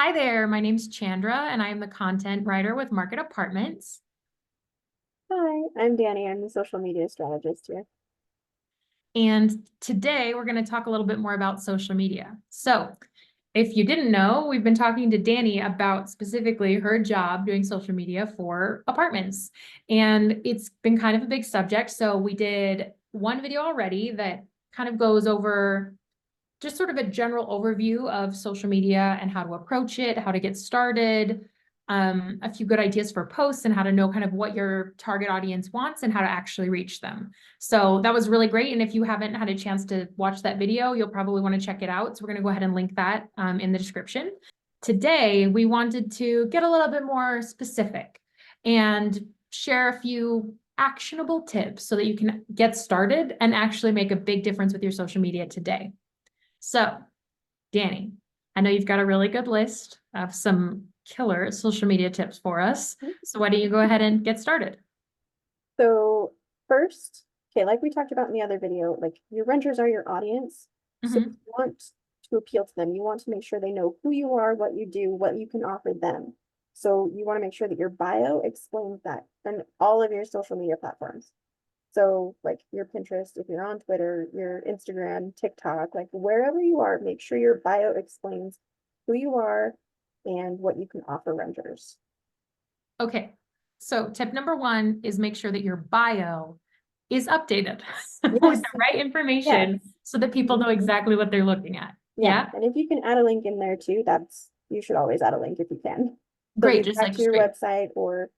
Hi there, my name's Chandra and I am the content writer with Market Apartments. Hi, I'm Danny. I'm the social media strategist here. And today we're going to talk a little bit more about social media. So if you didn't know, we've been talking to Danny about specifically her job doing social media for apartments. And it's been kind of a big subject. So we did one video already that kind of goes over just sort of a general overview of social media and how to approach it, how to get started, a few good ideas for posts and how to know kind of what your target audience wants and how to actually reach them. So that was really great. And if you haven't had a chance to watch that video, you'll probably want to check it out. So we're going to go ahead and link that in the description. Today, we wanted to get a little bit more specific and share a few actionable tips so that you can get started and actually make a big difference with your social media today. So, Danny, I know you've got a really good list of some killer social media tips for us. So why don't you go ahead and get started? So first, okay, like we talked about in the other video, like your renters are your audience. So Mhm. you want to appeal to them. You want to make sure they know who you are, what you do, what you can offer them. So you want to make sure that your bio explains that on all of your social media platforms. So like your Pinterest, if you're on Twitter, your Instagram, TikTok, like wherever you are, make sure your bio explains who you are and what you can offer renters. Okay. So tip number one is make sure that your bio is updated with Yes, the right yes. information so that people know Mhm. exactly what they're looking at. Yeah, Yeah. and if you can add a link in there too, you should always add a link if you can. So Great. lead Just back like to your straight. website or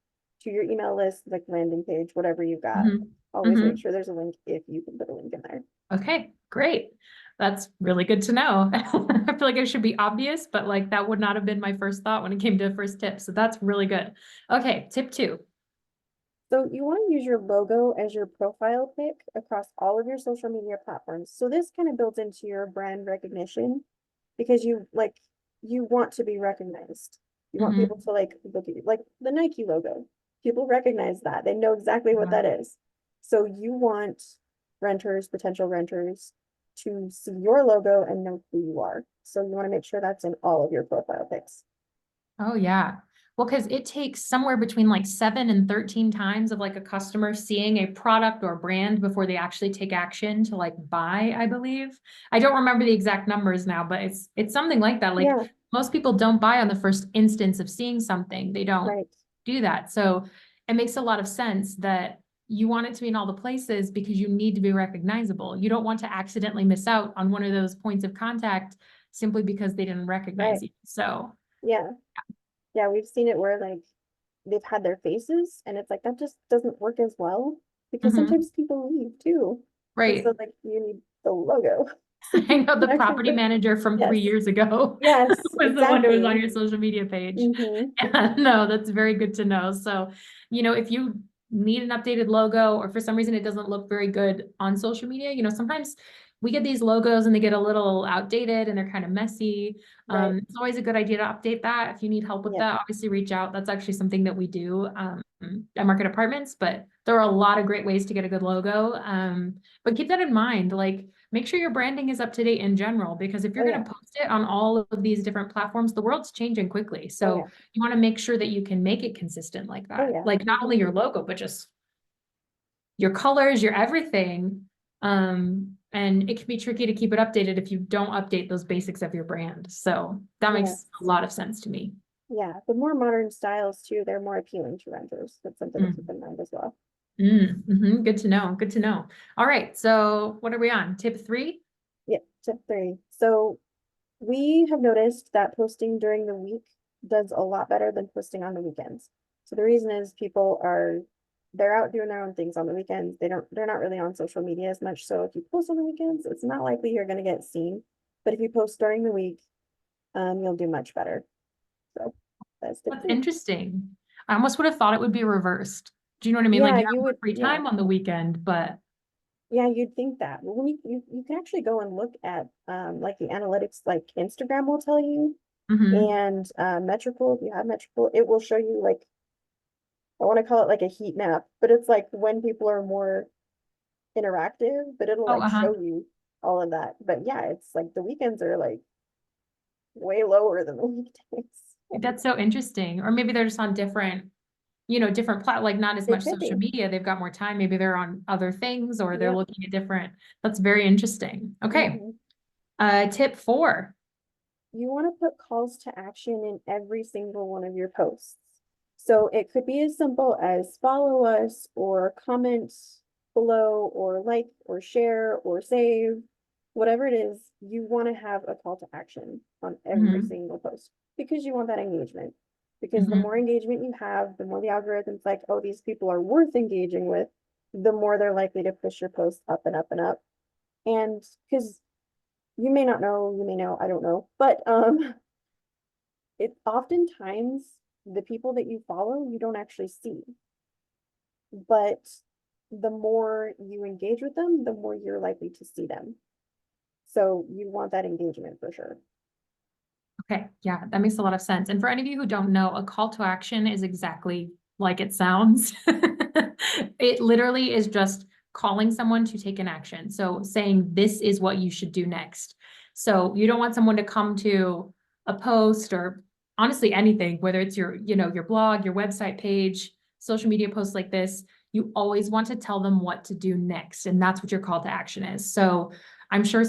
to your email list, like landing page, whatever you got. Mhm. Always make Mhm. sure there's a link if you can put a link in there. Okay, great. That's really good to know. I feel like it should be obvious, but like that would not have been my first thought when it came to first tip. So that's really good. Okay, tip two. So you want to use your logo as your profile pic across all of your social media platforms. So this kind of builds into your brand recognition because you want to be recognized. You want people Mhm. to like look at you, like the Nike logo. People recognize that. They know exactly what that is. So you want potential renters to see your logo and know who you are. So you want to make sure that's in all of your profile pics. Oh, yeah. Well, because it takes somewhere between like 7 and 13 times of like a customer seeing a product or brand before they actually take action to like buy, I believe. I don't remember the exact numbers now, but it's something like that. Like Yeah, most people don't buy on the first instance of seeing something. They don't right, do that. So it makes a lot of sense that you want it to be in all the places because you need to be recognizable. You don't want to accidentally miss out on one of those points of contact simply because they didn't right. recognize you. So Yeah. Yeah, we've seen it where like they've had their faces and it's like that just doesn't work as well because mhm. sometimes people leave too. And Right. so like you need the logo so I people know the can actually property manager from yes. 3 years ago Yes, was the one who was on exactly. your social media page. Hmm. Yeah, no, that's very good to know. So, if you need an updated logo or for some reason it doesn't look very good on social media, sometimes we get these logos and they get a little outdated and they're kind of messy. Right. It's always a good idea to update that. If you need help with Yep. that, obviously reach out. That's actually something that we do at Market Apartments, but there are a lot of great ways to get a good logo. But keep that in mind, like make sure your branding is up to date in general, because if you're Oh going yeah. to post it on all of these different platforms, the world's changing quickly. Oh So yeah. you want to make sure that you can make it consistent like Oh that. yeah. Like not Hmm. only your logo, but just your colors, your everything. And it can be tricky to keep it updated if you don't update those basics of your brand. So that makes a Yes. lot of sense to me. Yeah. The more modern styles too, they're more appealing to renters. That's something to keep in mind as well. Good to know. Good to know. All right. So what are we on? Tip three? Yep. Tip three. So we have noticed that posting during the week does a lot better than posting on the weekends. So the reason is they're out doing their own things on the weekends. They're not really on social media as much. So if you post on the weekends, it's not likely you're going to get seen. But if you post during the week, you'll do much better. So that's tip That's three. interesting. I almost would have thought it would be reversed. Do you know what I mean? Like Yeah, you you have more would. free Yeah, time on the weekend, but yeah, you'd think that. Well, when you can actually go and look at like the analytics, like Instagram will tell you, mhm. and Metricool, if you have Metricool, it will show you like I want to call it like a heat map, but it's like when people are more interactive, but it'll Oh, like uh-huh. show you all of that. But yeah, it's like the weekends are like way lower than the weekdays. That's so interesting. Or maybe they're just on different, different like not as They much could social be. media. They've got more time. Maybe they're on other things or they're Yep. looking at different. That's very interesting. Okay. Mhm. Tip 4. You want to put calls to action in every single one of your posts. So it could be as simple as follow us or comment below or like or share or save, whatever it is, you want to have a call to action on every Hmm. single post because you want that engagement. Because the more Hmm. engagement you have, the more the algorithm's like, oh, these people are worth engaging with, the more they're likely to push your post up and up and up. And because you may not know, you may know, I don't know, but it oftentimes the people that you follow you don't actually see, but the more you engage with them, the more you're likely to see them. So you want that engagement for sure. Okay. Yeah, that makes a lot of sense. And for any of you who don't know, a call to action is exactly like it sounds. It literally is just calling someone to take an action. So saying this is what you should do next. So you don't want someone to come to a post or honestly anything, whether it's your blog, your website page, social media posts like this, you always want to tell them what to do next. And that's what your call to action is. So I'm sure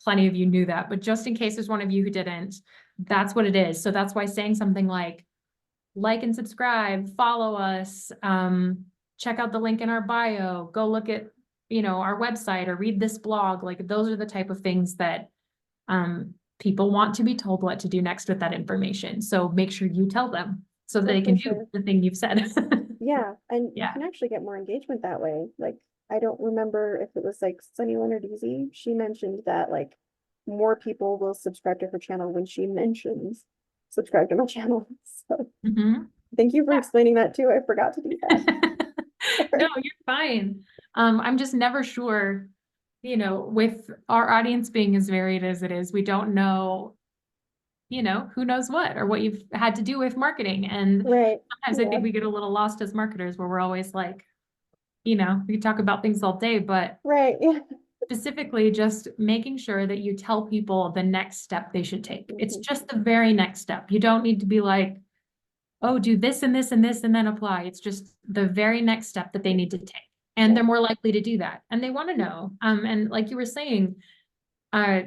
plenty of you knew that, but just in case there's one of you who didn't, that's what it is. So that's why saying something like and subscribe, follow us, check out the link in our bio, go look at, our website or read this blog. Like those are the type of things that people want to be told what to do next with that information. So make sure you tell them so that Oh, they for can do sure. the thing you've said. Yeah, and you Yeah. can actually get more engagement that way. Like, I don't remember if it was like Sunny Leonard Easy. She mentioned that like more people will subscribe to her channel when she mentions subscribe to my channel. So Mhm. thank you for explaining that too. I forgot to do that. No, you're fine. I'm just never sure, with our audience being as varied as it is, we don't know, who knows what or what you've had to do with marketing. And Right. sometimes I Yeah. think we get a little lost as marketers where we're always like, we talk about things all day, but Right. Yeah. specifically just making sure that you tell people the next step they should take. It's Mhm. just the very next step. You don't need to be like, oh, do this and this and this and then apply. It's just the very next step that they need to take. And Yeah. they're more likely to do that. And they want to know. And like you were saying,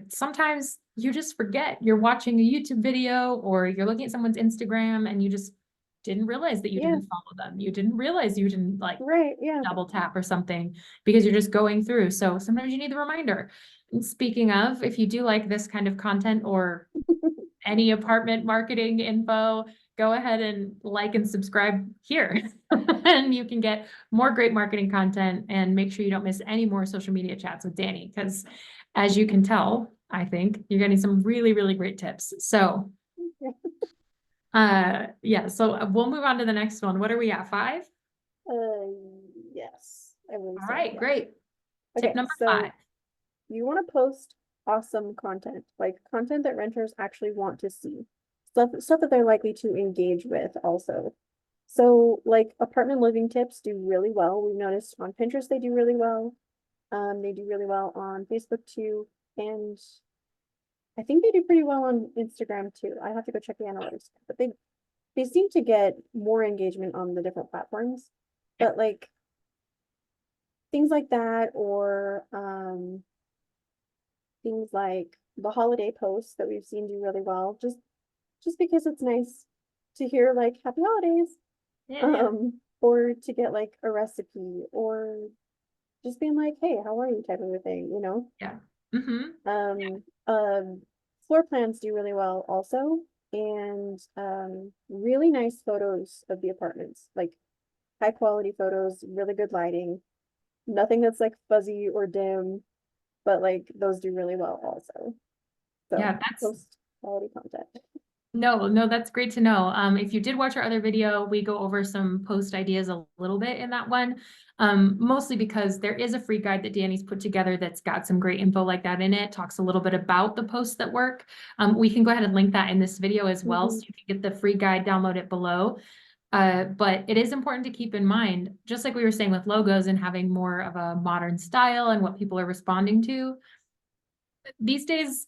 sometimes you just forget you're watching a YouTube video or you're looking at someone's Instagram and you just didn't realize that you Yeah. didn't follow them. You didn't realize you didn't like Right. Yeah. double tap or something because you're just going through. So sometimes you need the reminder. And speaking of, if you do like this kind of content or any apartment marketing info, go ahead and like and subscribe here. And you can get more great marketing content and make sure you don't miss any more social media chats with Danny. Because as you can tell, I think you're getting some really, really great tips. So yeah, so we'll move on to the next one. What are we at? 5? Uh, yes, I believe All so. right, Yeah. great. Tip Okay. number 5. So you want to post awesome content, like content that renters actually want to see, stuff that they're likely to engage with also. So like apartment living tips do really well. We've noticed on Pinterest they do really well. They do really well on Facebook too, and I think they do pretty well on Instagram too. I have to go check the analytics, but they seem to get more engagement on the different platforms. Yeah. But like things like that, or things like the holiday posts that we've seen do really well, just because it's nice to hear like happy holidays, Yeah, yeah. or to get like a recipe, or just being like, hey, how are you type of a thing, you know? Yeah. Mm-hmm. Um, floor plans do really well also, and really nice photos of the apartments, like high quality photos, really good lighting, nothing that's like fuzzy or dim, but like those do really well also. So Yeah, that's post quality content. no, that's great to know. If you did watch our other video, we go over some post ideas a little bit in that one. Mostly because there is a free guide that Danny's put together that's got some great info like that in it, talks a little bit about the posts that work. We can go ahead and link that in this video as well, so Mhm. you can get the free guide, download it below. But it is important to keep in mind, just like we were saying with logos and having more of a modern style and what people are responding to, these days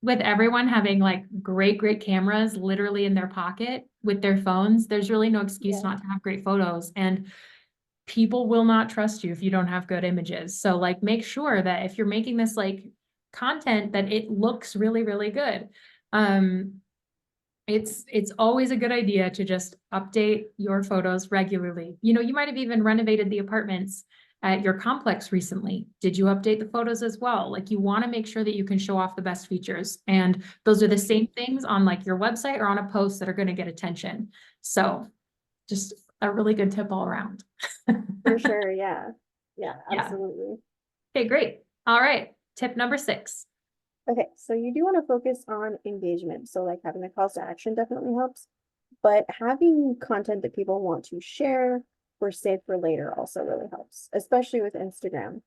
with everyone having like great cameras literally in their pocket with their phones, there's really no excuse Yeah. not to have great photos. And people will not trust you if you don't have good images. So like make sure that if you're making this like content that it looks really good. Um, it's always a good idea to just update your photos regularly. You know, you might have even renovated the apartments at your complex recently. Did you update the photos as well? Like you want to make sure that you can show off the best features. And those are the same things on like your website or on a post that are going to get attention. So just a really good tip all around. For sure, yeah. Yeah, Yeah. absolutely. Okay, great. All right. Tip number 6. Okay, so you do want to focus on engagement. So like having the calls to action definitely helps, but having content that people want to share or save for later also really helps, especially with Instagram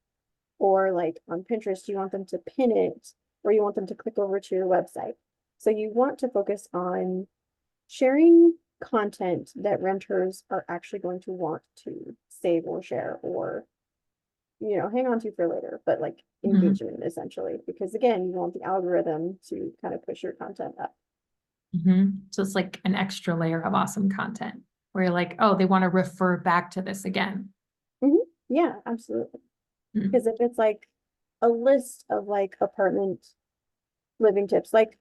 or like on Pinterest, you want them to pin it or you want them to click over to your website. So you want to focus on sharing content that renters are actually going to want to save or share or hang on to for later, but like Mhm. engagement essentially, because again, you want the algorithm to kind of push your content up. So it's like an extra layer of awesome content where you're like, oh, they want to refer back to this again. Mhm. Yeah, absolutely. Mm. Because if it's like a list of like apartment living tips, like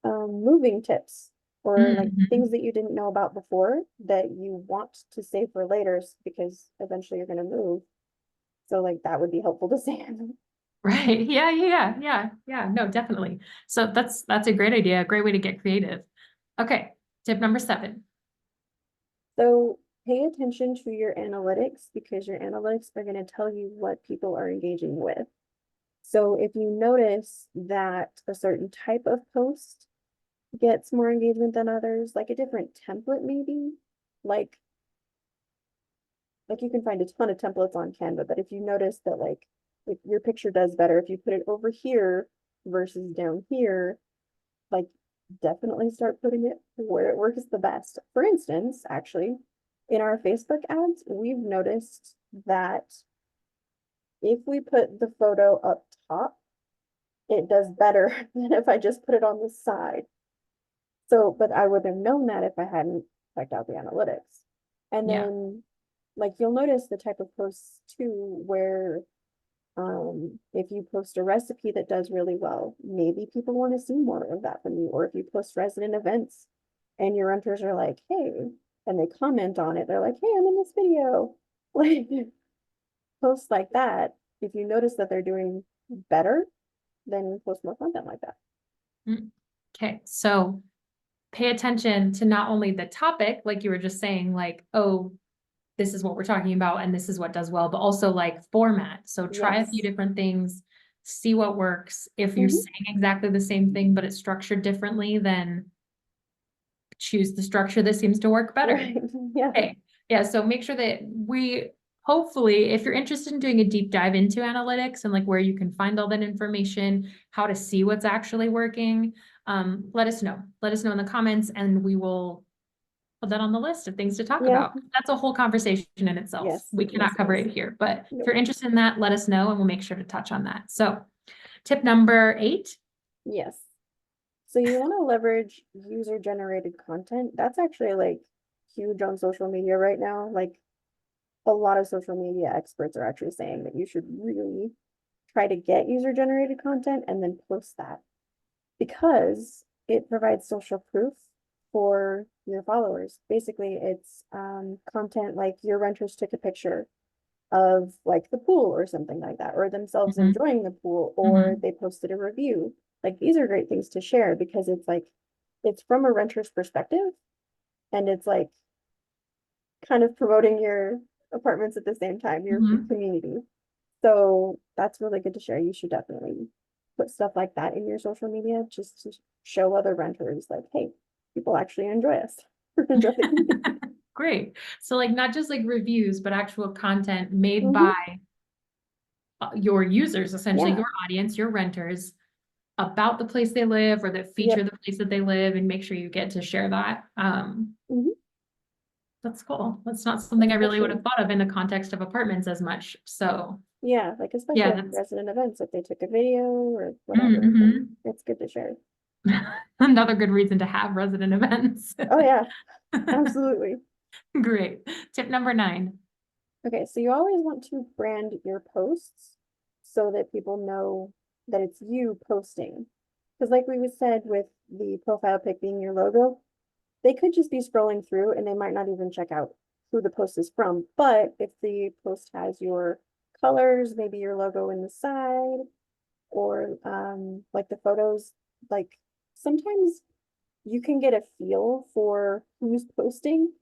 moving tips or like Mhm. things that you didn't know about before that you want to save for later because eventually you're going to move. So like that would be helpful to save. Right. Yeah. No, definitely. So that's a great idea, a great way to get creative. Okay. Tip number 7. So pay attention to your analytics because your analytics are going to tell you what people are engaging with. So if you notice that a certain type of post gets more engagement than others, like a different template maybe, like you can find a ton of templates on Canva, but if you notice that like if your picture does better if you put it over here versus down here, like definitely start putting it where it works the best. For instance, actually, in our Facebook ads, we've noticed that if we put the photo up top, it does better than if I just put it on the side. So, but I would have known that if I hadn't checked out the analytics. And Yeah. then like you'll notice the type of posts too where if you post a recipe that does really well, maybe people want to see more of that from you. Or if you post resident events and your renters are like, hey, and they comment on it, they're like, hey, I'm in this video. Like posts like that. If you notice that they're doing better, then post more content like that. Mm. Okay. So pay attention to not only the topic, like you were just saying, like, oh, this is what we're talking about and this is what does well, but also like format. So try a few Yes. different things, see what works. If you're Hmm. saying exactly the same thing, but it's structured differently, then choose the structure that seems to work better. Right. Yeah. Okay. Yeah. So make sure that hopefully, if you're interested in doing a deep dive into analytics and like where you can find all that information, how to see what's actually working, let us know. Let us know in the comments and we will put that on the list of things to talk Yeah. about. That's a whole conversation in itself. Yes. We Yes, cannot it cover is. it here, but if Nope. you're interested in that, let us know and we'll make sure to touch on that. So tip number 8. Yes. So you want to leverage user generated content. That's actually like huge on social media right now. Like a lot of social media experts are actually saying that you should really try to get user generated content and then post that because it provides social proof for your followers. Basically, it's content like your renters took a picture of like the pool or something like that, or themselves Mhm. enjoying the pool, or Mhm. they posted a review. Like these are great things to share because it's like it's from a renter's perspective and it's like kind of promoting your apartments at the same time, your Mhm. community. So that's really good to share. You should definitely put stuff like that in your social media just to show other renters like, hey, people actually enjoy us. Enjoy the community. Great. So like not just like reviews, but actual content made Hmm. by your users, essentially Yeah. your audience, your renters about the place they live or that feature Yep. the place that they live and make sure you get to share that. Hmm. That's cool. That's not something I really would Especially. have thought of in the context of apartments as much. So Yeah, like especially Yeah, at that's resident events, if they took a video or whatever, mhm. it's good to share. Another good reason to have resident events. Oh yeah, absolutely. Great. Tip number 9. Okay, so you always want to brand your posts so that people know that it's you posting. Because like we said with the profile pic being your logo, they could just be scrolling through and they might not even check out who the post is from. But if the post has your colors, maybe your logo in the side, or like the photos, like sometimes you can get a feel for who's posting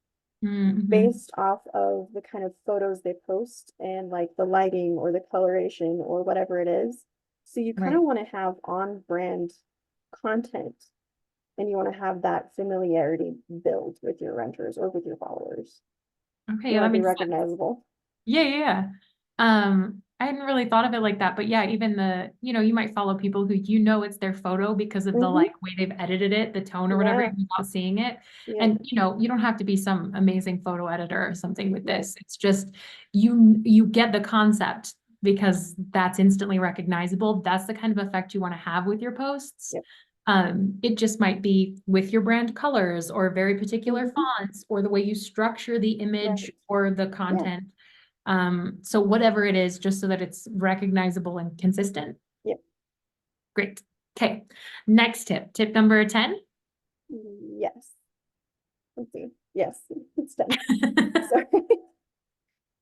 Mhm. based off of the kind of photos they post and like the lighting or the coloration or whatever it is. So you kind of Right. want to have on brand content and you want to have that familiarity build with your renters or with your followers. Okay, You yeah, want that to be makes sense. recognizable. Yeah, yeah, yeah. I hadn't really thought of it like that, but yeah, even you might follow people who it's their photo because of the Mm-hmm. like way they've edited it, the tone or whatever, Yeah. even without seeing it. Yep. And you don't have to be some amazing photo editor or something with Right. this. It's just you get the concept because that's instantly recognizable. That's the kind of effect you want to have with your posts. Yep. It just might be with your brand colors or very particular Mm-hmm. fonts or the way you structure the Right. image or the Yeah. content. So whatever it is, just so that it's recognizable and consistent. Yep. Great. Okay. Next tip, tip number 10. Yes. Let's see. Yes, it's done. Sorry.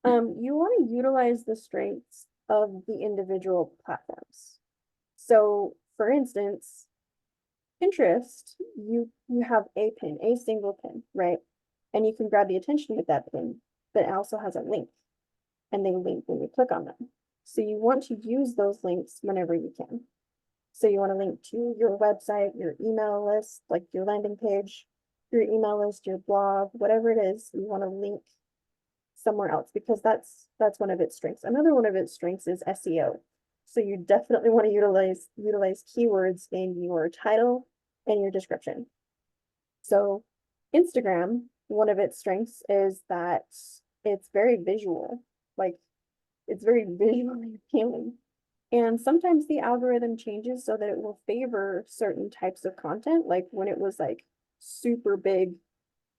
You want to utilize the strengths of the individual platforms. So, for instance, Pinterest, you have a pin, a single pin, right? And you can grab the attention with that pin, but it also has a link, and they link when you click on them. So you want to use those links whenever you can. So you want to link to your website, your email list, like your landing page, your email list, your blog, whatever it is, you want to link somewhere else because that's one of its strengths. Another one of its strengths is SEO. So you definitely want to utilize keywords in your title and your description. So Instagram, one of its strengths is that it's very visual, like it's very visually appealing. And sometimes the algorithm changes so that it will favor certain types of content, like when it was like super big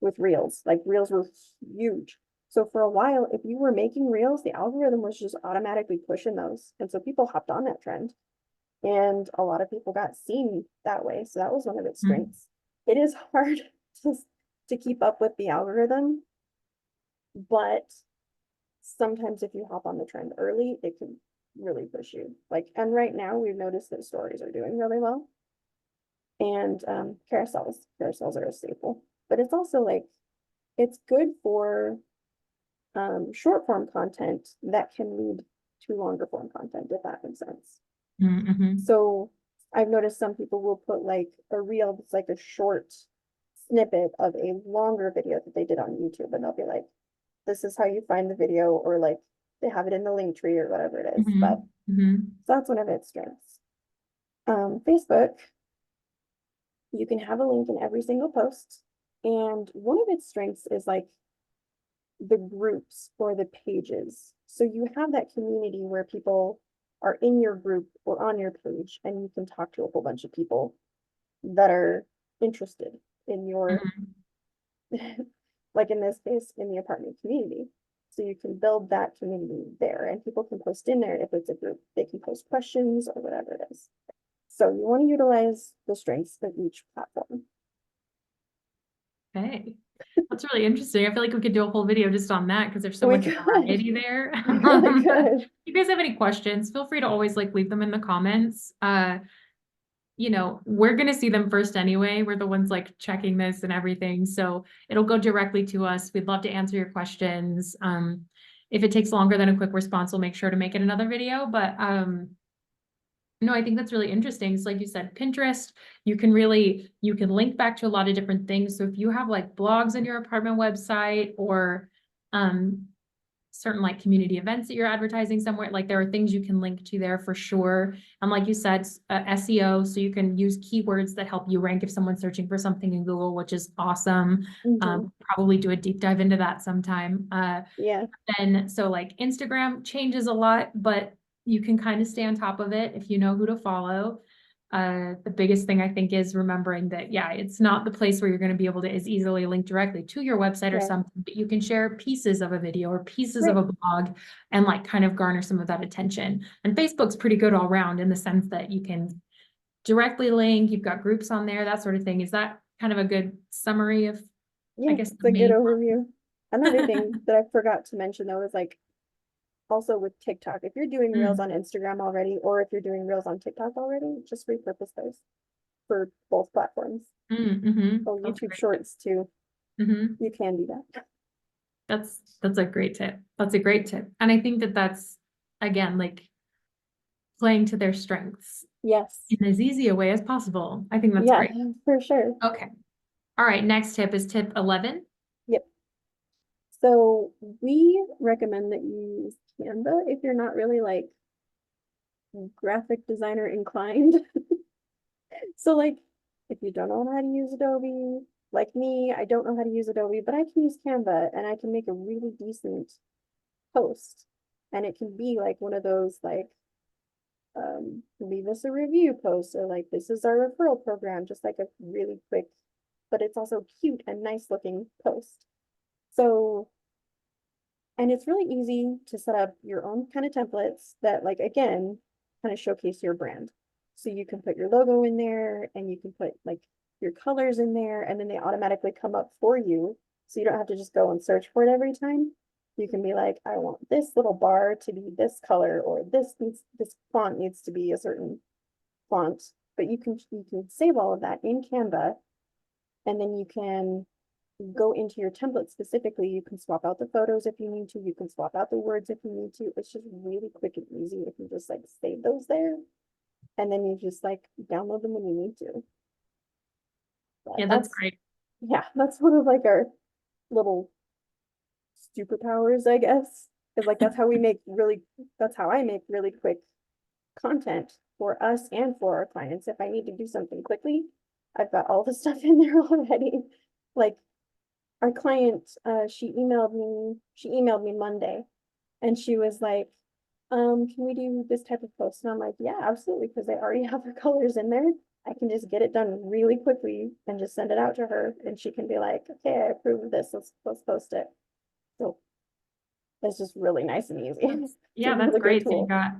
with reels, like reels were huge. So for a while, if you were making reels, the algorithm was just automatically pushing those. And so people hopped on that trend. And a lot of people got seen that way. So that was one of its strengths. It is hard to, to keep up with the algorithm, but sometimes if you hop on the trend early, it can really push you. Like, and right now we've noticed that stories are doing really well. And carousels are a staple. But it's also like it's good for short form content that can lead to longer form content, if that makes sense. Mm-hmm. So I've noticed some people will put like a reel that's like a short snippet of a longer video that they did on YouTube, and they'll be like, this is how you find the video, or like they have it in the link tree or whatever it is. But Mm-hmm. Mm-hmm. so that's one of its strengths. Facebook, you can have a link in every single post. And one of its strengths is like the groups or the pages. So you have that community where people are in your group or on your page, and you can talk to a whole bunch of people that are interested in your, Mm-hmm. like in this case, in the apartment community. So you can build that community there, and people can post in there if it's a group. They can post questions or whatever it is. So you want to utilize the strengths of each platform. Okay. That's really interesting. I feel like we could do a whole video just on that because there's so We much could, variety there. we really But could. if you guys have any questions, feel free to always like leave them in the comments. We're gonna see them first anyway. We're the ones like checking this and everything. So it'll go directly to us. We'd love to answer your questions. If it takes longer than a quick response, we'll make sure to make it another video. But no, I think that's really interesting. So like you said, Pinterest, you can link back to a lot of different things. So if you have like blogs on your apartment website or um certain like community events that you're advertising somewhere, like there are things you can link to there for sure. And like you said, SEO, so you can use keywords that help you rank if someone's searching for something in Google, which is awesome. Mhm. Probably do a deep dive into that sometime. Yeah. And so like Instagram changes a lot, but you can kind of stay on top of it if you know who to follow. The biggest thing I think is remembering that, yeah, it's not the place where you're going to be able to as easily link directly to your website or Right. something, but you can share pieces of a video or pieces of Right. a blog and like kind of garner some of that attention. And Facebook's pretty good all around in the sense that you can directly link, you've got groups on there, that sort of thing. Is that kind of a good summary of, I Yeah, guess, it's the a good main overview. Another one? thing that I forgot to mention though is like also with TikTok, if you're doing reels Mm, on Instagram already, or if you're doing reels on TikTok already, just repurpose those for both platforms. Oh, That's YouTube great. Shorts too. Mhm. You can do that. That's a great tip. That's a great tip. And I think that that's, again, like playing to their strengths Yes. in as easy a way as possible. I think that's Yeah, great. for sure. Okay. All right. Next tip is tip 11. Yep. So we recommend that you use Canva if you're not really like graphic designer inclined. So like if you don't know how to use Adobe, like me, I don't know how to use Adobe, but I can use Canva and I can make a really decent post. And it can be like one of those like leave us a review post or like this is our referral program, just like a really quick, but it's also cute and nice looking post. So, and it's really easy to set up your own kind of templates that like again kind of showcase your brand. So you can put your logo in there and you can put like your colors in there and then they automatically come up for you. So you don't have to just go and search for it every time. You can be like, I want this little bar to be this color, or this font needs to be a certain font. But you can save all of that in Canva, and then you can go into your template specifically. You can swap out the photos if you need to. You can swap out the words if you need to. It's just really quick and easy if you just like save those there, and then you just like download them when you need to. But Yeah, that's that's great. yeah, that's one of like our little superpowers, I guess. Is like that's how I make really quick content for us and for our clients. If I need to do something quickly, I've got all the stuff in there already. Like our client, she emailed me Monday and she was like, can we do this type of post? And I'm like, yeah, absolutely, because they already have the colors in there. I can just get it done really quickly and just send it out to her and she can be like, okay, I approve of this. Let's post it. So it's just really nice and easy. It's a Yeah, that's really good great. So you've tool. got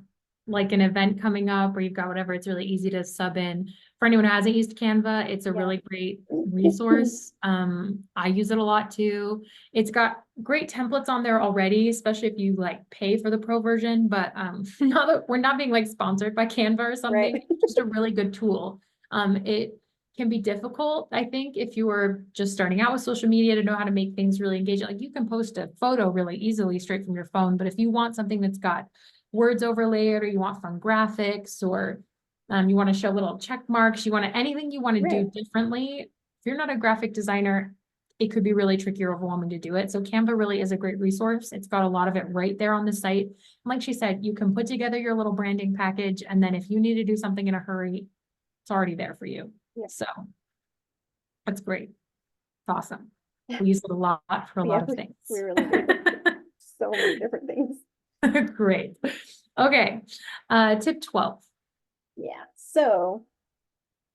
like an event coming up or you've got whatever, it's really easy to sub in. For anyone who hasn't used Canva, it's a Yeah. really great resource. I use it a lot too. It's got great templates on there already, especially if you like pay for the pro version, but now that we're not being like sponsored by Canva or Right. something, it's just a really good tool. It can be difficult, I think, if you were just starting out with social media to know how to make things really engaging. Like you can post a photo really easily straight from your phone, but if you want something that's got words overlaid or you want fun graphics or you want to show little check marks, you want to, anything you want to Right. do differently, if you're not a graphic designer, it could be really tricky or overwhelming to do it. So Canva really is a great resource. It's got a lot of it right there on the site. And like she said, you can put together your little branding package, and then if you need to do something in a hurry, it's already there for you. Yeah. So that's great. It's awesome. We use it a lot for a Yeah, lot of we things. really do. So many different things. Great. Okay. Tip 12. Yeah. So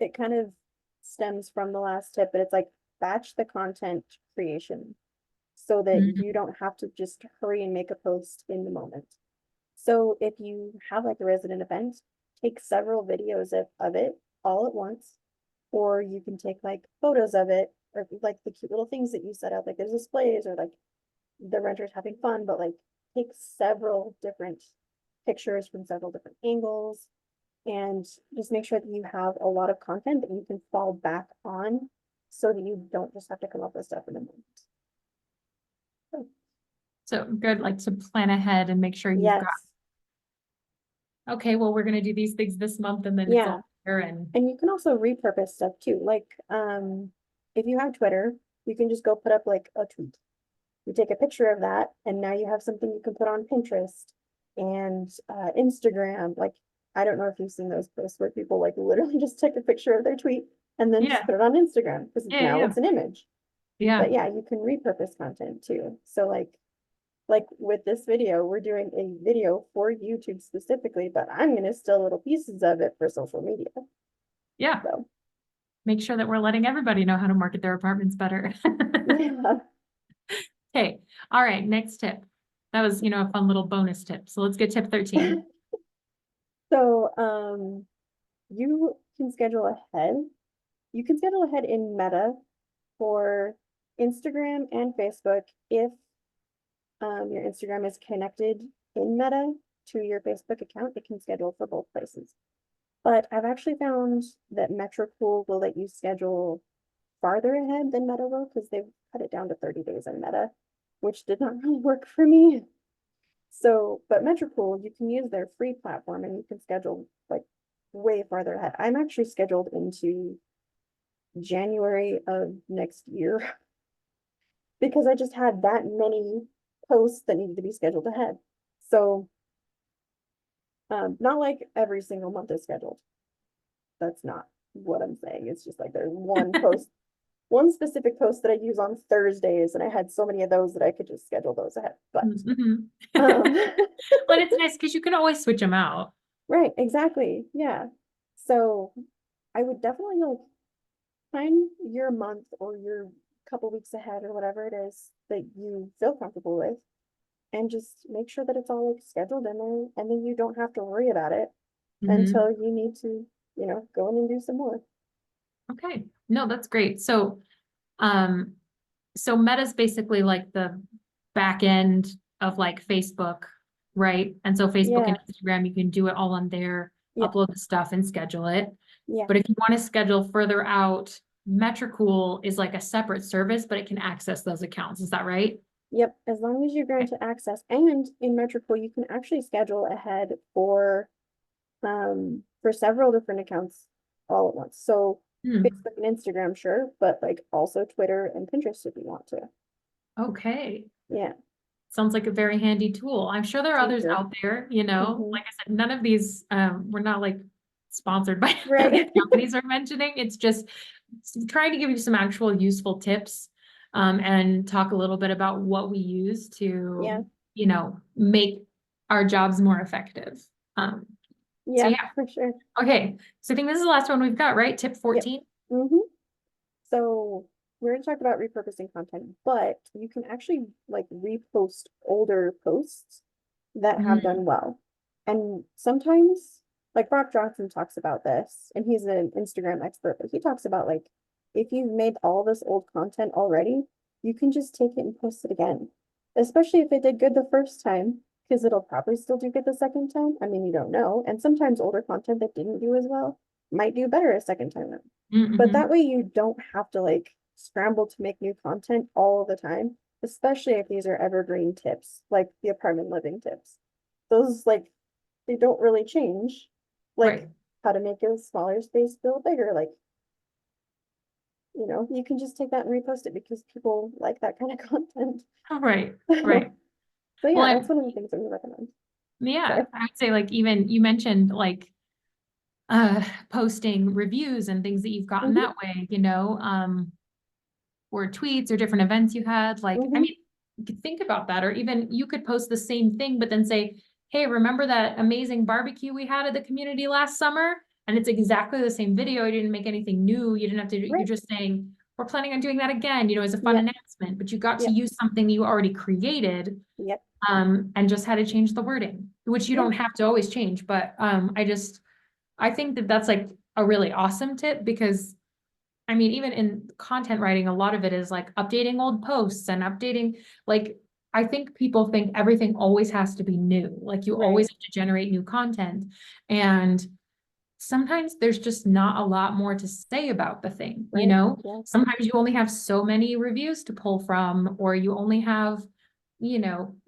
it kind of stems from the last tip, but it's like batch the content creation so that you Mm, don't have to just hurry and make a post in the moment. So if you have like a resident event, take several videos of it all at once, or you can take like photos of it, or like the cute little things that you set up, like the displays or like the renters having fun, but like take several different pictures from several different angles and just make sure that you have a lot of content that you can fall back on so that you don't just have to come up with stuff in a moment. So, So good, like to plan ahead and make sure you've got, yes. okay, well, we're gonna do these things this month and then it's Yeah. all there and And you can also repurpose stuff too. Like, if you have Twitter, you can just go put up like a tweet You take a picture of that and now you have something you can put on Pinterest and Instagram. Like, I don't know if you've seen those posts where people like literally just take a picture of their tweet and then just Yeah. put it on Instagram because Yeah. now Yeah. it's an image. Yeah. But yeah, you can repurpose content too. So like with this video, we're doing a video for YouTube specifically, but I'm gonna steal little pieces of it for social media. Yeah. So Make sure that we're letting everybody know how to market their apartments better. yeah. Okay. All right. Next tip. That was, a fun little bonus tip. So let's get tip 13. So you can schedule ahead. You can schedule ahead in Meta for Instagram and Facebook if your Instagram is connected in Meta to your Facebook account. It can schedule for both places. But I've actually found that Metricool will let you schedule farther ahead than Meta will because they've cut it down to 30 days in Meta, which did not really work for me. So, but Metricool, you can use their free platform and you can schedule like way farther ahead. I'm actually scheduled into January of next year because I just had that many posts that needed to be scheduled ahead. So, not like every single month is scheduled. That's not what I'm saying. It's just like there's one post, one specific post that I use on Thursdays, and I had so many of those that I could just schedule those ahead. But Mhm. um, Well, it's nice because you can always switch them out. right, exactly. Yeah. So I would definitely like find your month or your couple weeks ahead or whatever it is that you feel comfortable with and just make sure that it's all like scheduled in there and then you don't have to worry about it Mhm. until you need to, go in and do some more. Okay. No, that's great. Um, so Meta's basically like the back end of like Facebook, right? And so Facebook Yeah. and Instagram, you can do it all on there, Yep. upload the stuff and schedule it. Yeah. But if you want to schedule further out, Metricool is like a separate service, but it can access those accounts. Is that right? Yep. As long as you're going Okay. to access and in Metricool, you can actually schedule ahead for several different accounts all at once. So Hmm. Facebook and Instagram, sure, but like also Twitter and Pinterest if you want to. Okay. Yeah. Sounds like a very handy tool. I'm sure there are others Super. out there, Hmm. like I said, none of these, we're not like sponsored by the Right. companies we're mentioning. It's just trying to give you some actual useful tips, and talk a little bit about what we use to, Yeah. make our jobs more effective. So Yeah, yeah. for sure. Okay. So I think this is the last one we've got, right? Tip Yep. 14. Hmm. So we're going to talk about repurposing content, but you can actually like repost older posts that have Mm, done well. And sometimes, like Brock Johnson talks about this, and he's an Instagram expert, but he talks about like if you've made all this old content already, you can just take it and post it again, especially if it did good the first time, because it'll probably still do good the second time. I mean, you don't know. And sometimes older content that didn't do as well might do better a second time around. But mm-hmm. that way you don't have to like scramble to make new content all the time, especially if these are evergreen tips, like the apartment living tips. Those like they don't really change. Like Right. how to make a smaller space feel bigger. Like, you can just take that and repost it because people like that kind of content. All right. Right. So Well, yeah, that's and one of the things I would recommend. yeah, Sorry. I would say like even you mentioned like posting reviews and things that you've gotten Hmm. that way, or tweets or different events you had. Like, I Hmm. mean, you could think about that, or even you could post the same thing, but then say, hey, remember that amazing barbecue we had at the community last summer? And it's exactly the same video. You didn't make anything new. You didn't have to, you're Right. just saying, we're planning on doing that again, as a fun Yep. announcement, but you got to Yep. use something you already created, Yep. and just had to change the wording, which you Yeah. don't have to always change. But I think that that's like a really awesome tip because I mean, even in content writing, a lot of it is like updating old posts and updating, like, I think people think everything always has to be new. Like you Right. always have to generate new content. And sometimes there's just not a lot more to say about the thing, Right. Yeah. Sometimes you only have so many reviews to pull from, or you only have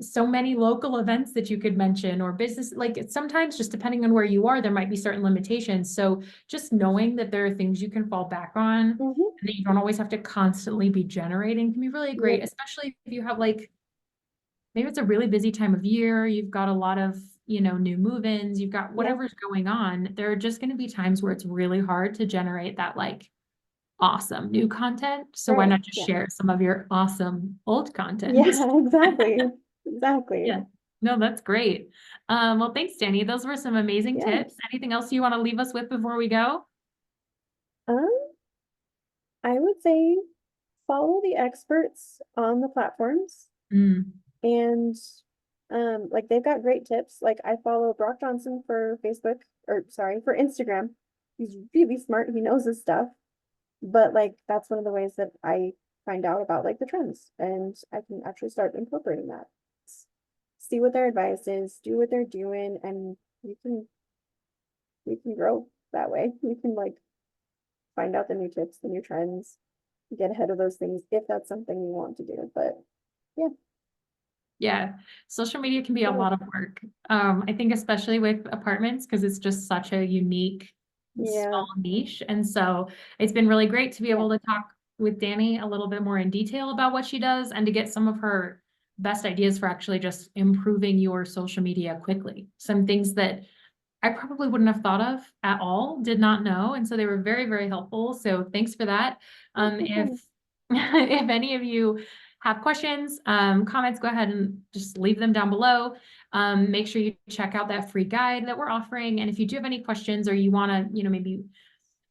so many local events that you could mention or business, like sometimes just depending on where you are, there might be certain limitations. So just knowing that there are things you can fall back on and Mhm. that you don't always have to constantly be generating can be really Yep. great, especially if you have like, maybe it's a really busy time of year, you've got a lot of, new move-ins, you've got Yeah. whatever's going on. There are just going to be times where it's really hard to generate that like awesome new content. So why Right. not just Yeah. share some of your awesome old content? Yeah, exactly. Exactly. Yeah. No, that's great. Well, thanks, Danny. Those were some amazing Yeah. tips. Anything else you want to leave us with before we go? Um, I would say follow the experts on the platforms Mm, and like they've got great tips. Like I follow Brock Johnson for Facebook or sorry, for Instagram. He's really smart. He knows his stuff. But like that's one of the ways that I find out about like the trends and I can actually start incorporating that. See what their advice is, do what they're doing, and you can grow that way. You can like find out the new tips, the new trends, get ahead of those things if that's something you want to do. But yeah, yeah. Social media can be a yeah, lot of work. I think especially with apartments, because it's just such a unique, yeah, small niche. And so it's been really great to be yeah. able to talk with Danny a little bit more in detail about what she does and to get some of her best ideas for actually just improving your social media quickly. Some things that I probably wouldn't have thought of at all, did not know. And so they were very, very helpful. So thanks for that. No If problem. if any of you have questions, comments, go ahead and just leave them down below. Make sure you check out that free guide that we're offering. And if you do have any questions or you want to, maybe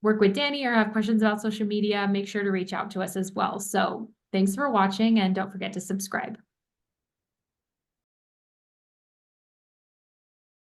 work with Danny or have questions about social media, make sure to reach out to us as well. So thanks for watching and don't forget to subscribe.